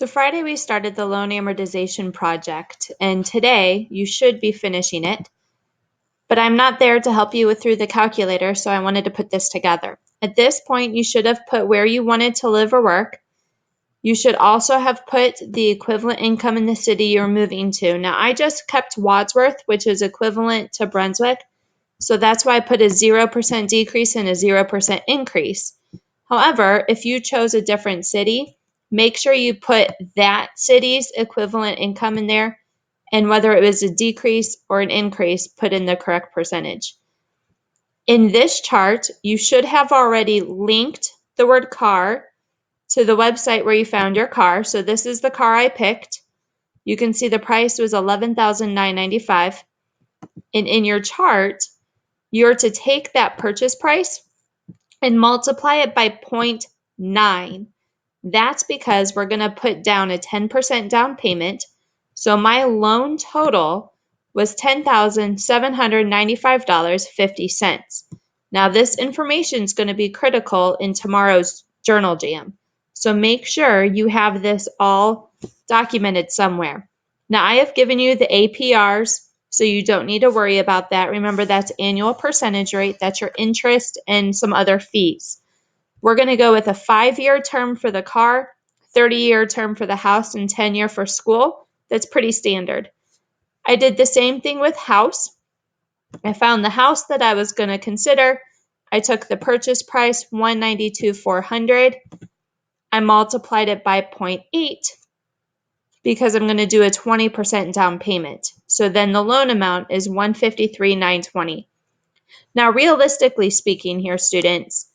So Friday we started the loan amortization project, and today you should be finishing it. But I'm not there to help you through the calculator, so I wanted to put this together. At this point, you should have put where you wanted to live or work. You should also have put the equivalent income in the city you're moving to. Now, I just kept Wadsworth, which is equivalent to Brunswick, so that's why I put a 0% decrease and a 0% increase. However, if you chose a different city, make sure you put that city's equivalent income in there, and whether it was a decrease or an increase, put in the correct percentage. In this chart, you should have already linked the word car to the website where you found your car. So this is the car I picked. You can see the price was $11,995. And in your chart, you're to take that purchase price and multiply it by 0.9. That's because we're going to put down a 10% down payment. So my loan total was $10,795.50. Now this information is going to be critical in tomorrow's journal jam. So make sure you have this all documented somewhere. Now I have given you the APRs, so you don't need to worry about that. Remember, that's annual percentage rate. That's your interest and some other fees. We're going to go with a 5-year term for the car, 30-year term for the house, and 10-year for school. That's pretty standard. I did the same thing with house. I found the house that I was going to consider. I took the purchase price, $192,400. I multiplied it by 0.8 because I'm going to do a 20% down payment. So then the loan amount is $153,920. Now, realistically speaking here, students,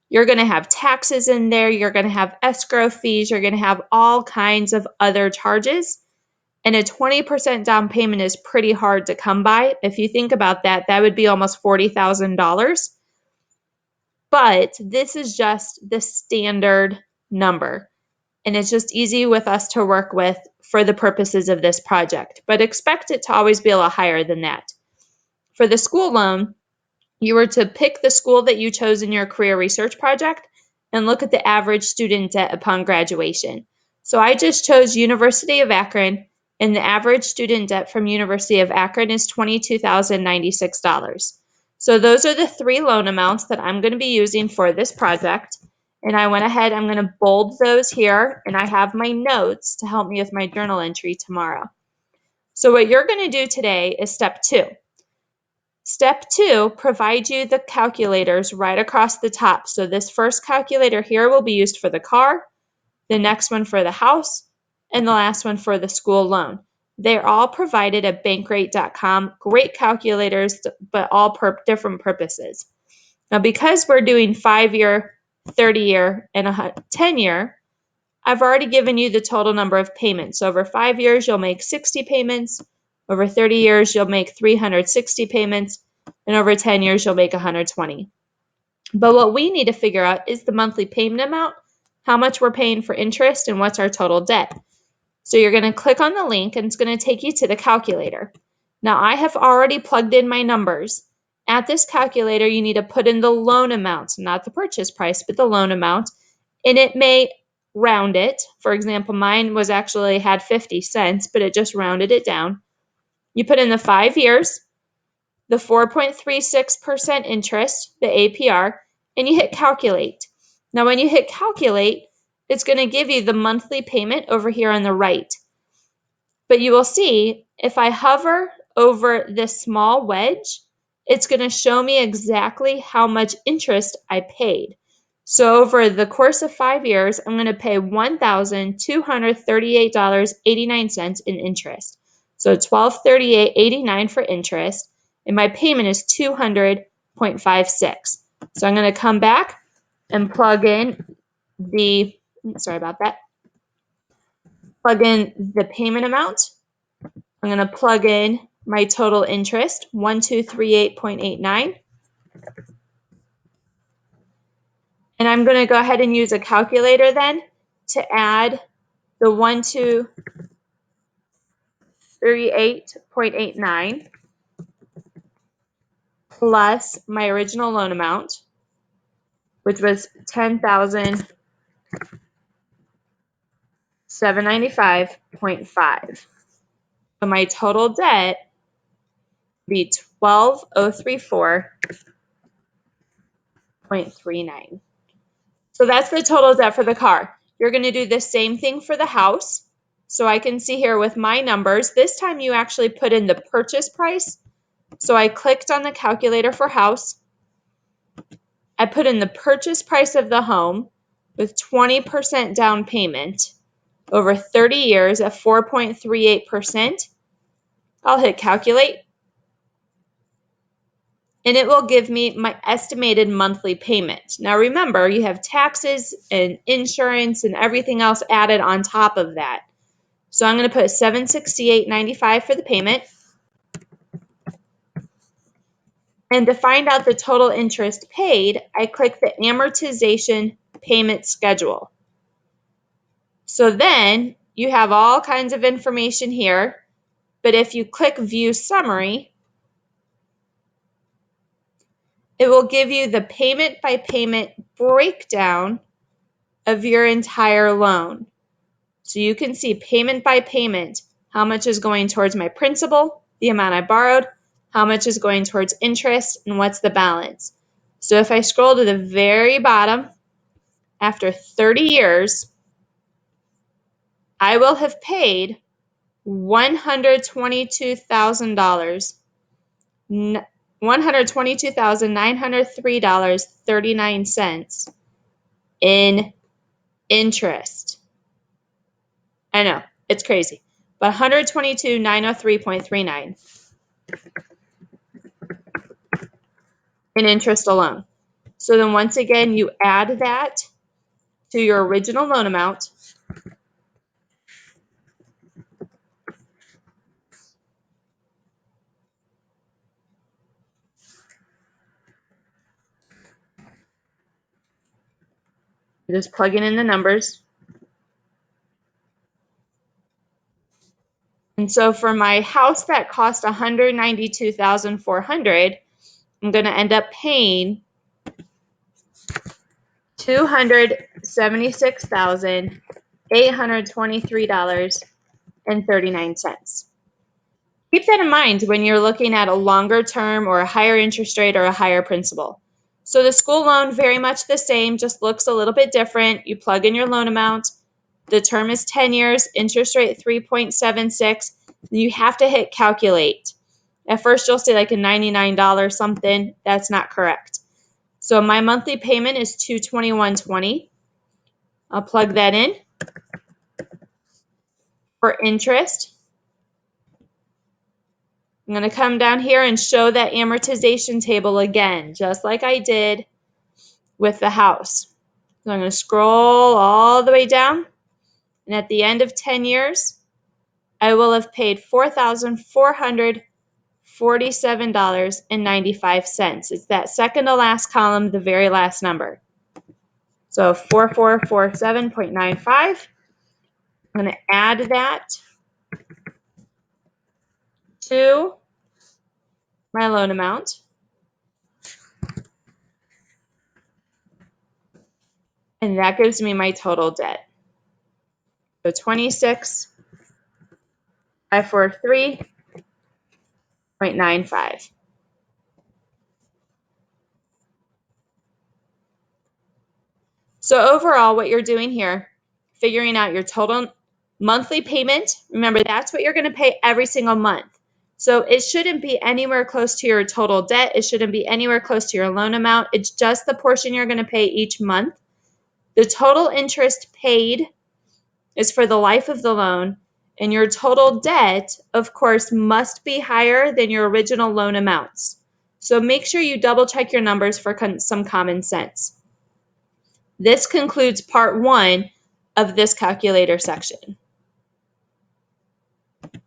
you're going to have taxes in there, you're going to have escrow fees, you're going to have all kinds of other charges. And a 20% down payment is pretty hard to come by. If you think about that, that would be almost $40,000. But this is just the standard number. And it's just easy with us to work with for the purposes of this project. But expect it to always be a lot higher than that. For the school loan, you were to pick the school that you chose in your career research project and look at the average student debt upon graduation. So I just chose University of Akron, and the average student debt from University of Akron is $22,096. So those are the 3 loan amounts that I'm going to be using for this project. And I went ahead, I'm going to bold those here, and I have my notes to help me with my journal entry tomorrow. So what you're going to do today is step 2. Step 2 provides you the calculators right across the top. So this first calculator here will be used for the car, the next one for the house, and the last one for the school loan. They're all provided at bankrate.com. Great calculators, but all different purposes. Now, because we're doing 5-year, 30-year, and 10-year, I've already given you the total number of payments. So over 5 years, you'll make 60 payments. Over 30 years, you'll make 360 payments. And over 10 years, you'll make 120. But what we need to figure out is the monthly payment amount, how much we're paying for interest, and what's our total debt. So you're going to click on the link, and it's going to take you to the calculator. Now, I have already plugged in my numbers. At this calculator, you need to put in the loan amount, not the purchase price, but the loan amount. And it may round it. For example, mine was actually had 50 cents, but it just rounded it down. You put in the 5 years, the 4.36% interest, the APR, and you hit calculate. Now, when you hit calculate, it's going to give you the monthly payment over here on the right. But you will see if I hover over this small wedge, it's going to show me exactly how much interest I paid. So over the course of 5 years, I'm going to pay $1,238.89 in interest. So $1,238.89 for interest, and my payment is $200.56. So I'm going to come back and plug in the payment amount. I'm going to plug in my total interest, 1,238.89. And I'm going to go ahead and use a calculator then to add the 1,238.89 plus my original loan amount, which was $10,795. $795.5. So my total debt would be $12,034.39. So that's the total debt for the car. You're going to do the same thing for the house. So I can see here with my numbers, this time you actually put in the purchase price. So I clicked on the calculator for house. I put in the purchase price of the home with 20% down payment over 30 years at 4.38%. I'll hit calculate. And it will give me my estimated monthly payment. Now remember, you have taxes and insurance and everything else added on top of that. So I'm going to put $768.95 for the payment. And to find out the total interest paid, I click the amortization payment schedule. So then you have all kinds of information here, but if you click view summary, it will give you the payment by payment breakdown of your entire loan. So you can see payment by payment, how much is going towards my principal, the amount I borrowed, how much is going towards interest, and what's the balance. So if I scroll to the very bottom, after 30 years, I will have paid $122,000, $122,903.39 in interest. I know, it's crazy, but $122,903.39 in interest alone. So then once again, you add that to your original loan amount. Just plugging in the numbers. And so for my house that cost $192,400, I'm going to end up paying $276,823.39. Keep that in mind when you're looking at a longer term or a higher interest rate or a higher principal. So the school loan, very much the same, just looks a little bit different. You plug in your loan amount. The term is 10 years, interest rate 3.76. You have to hit calculate. At first you'll see like a $99 something. That's not correct. So my monthly payment is $221.20. I'll plug that in. For interest, I'm going to come down here and show that amortization table again, just like I did with the house. So I'm going to scroll all the way down, and at the end of 10 years, I will have paid $4,447.95. It's that second to last column, the very last number. So 4447.95. I'm going to add that to my loan amount. And that gives me my total debt. So 26,543.95. So overall, what you're doing here, figuring out your total monthly payment, remember that's what you're going to pay every single month. So it shouldn't be anywhere close to your total debt. It shouldn't be anywhere close to your loan amount. It's just the portion you're going to pay each month. The total interest paid is for the life of the loan, and your total debt, of course, must be higher than your original loan amounts. So make sure you double check your numbers for some common sense. This concludes part 1 of this calculator section.